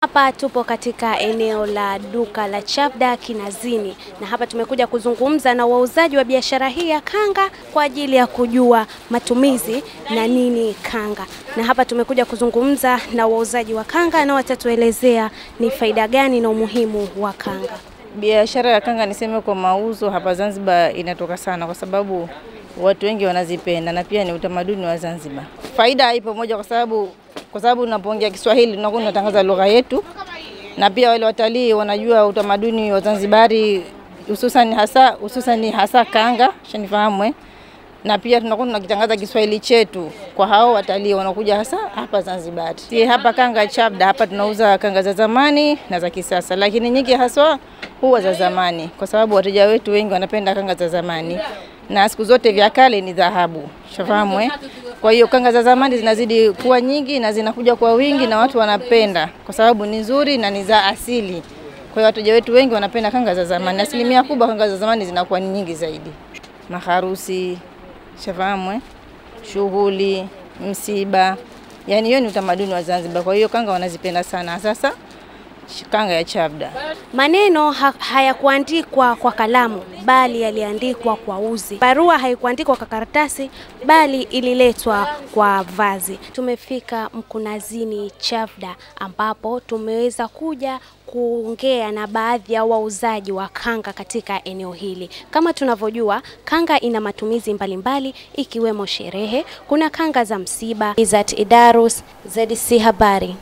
Hapa tupo katika eneo la duka la Chavda Kinazini, na hapa tumekuja kuzungumza na wauzaji wa biashara hii ya kanga kwa ajili ya kujua matumizi na nini kanga. Na hapa tumekuja kuzungumza na wauzaji wa kanga na watatuelezea ni faida gani na umuhimu wa kanga. Biashara ya kanga niseme kwa mauzo hapa Zanzibar inatoka sana kwa sababu watu wengi wanazipenda na pia ni utamaduni wa Zanzibar. Faida ipo moja kwa sababu unapoongea Kiswahili unakuwa unatangaza lugha yetu, na pia wale watalii wanajua utamaduni wa Zanzibari hususan hasa kanga, shanifahamu na pia tunakuwa tunakitangaza Kiswahili chetu kwa hao watalii wanakuja hasa hapa Zanzibar. Hapa kanga Chavda hapa tunauza kanga za zamani na za kisasa, lakini nyingi haswa huwa za zamani kwa sababu wateja wetu wengi wanapenda kanga za zamani, na siku zote vya kale ni dhahabu, shafahamu Kwa hiyo kanga za zamani zinazidi kuwa nyingi na zinakuja kwa wingi na watu wanapenda kwa sababu ni nzuri na ni za asili. Kwa hiyo wateja wetu wengi wanapenda kanga za zamani. Asilimia kubwa kanga za zamani zinakuwa ni nyingi zaidi. Maharusi, shafahamu shughuli, msiba. Yaani hiyo ni utamaduni wa Zanzibar. Kwa hiyo kanga wanazipenda sana. Sasa kanga ya Chavda. Maneno hayakuandikwa kwa kalamu bali yaliandikwa kwa uzi. Barua haikuandikwa kwa karatasi bali ililetwa kwa vazi. Tumefika Mkunazini Chavda ambapo tumeweza kuja kuongea na baadhi ya wauzaji wa kanga katika eneo hili. Kama tunavyojua, kanga ina matumizi mbalimbali ikiwemo sherehe, kuna kanga za msiba. Izat Idarus, ZC Habari.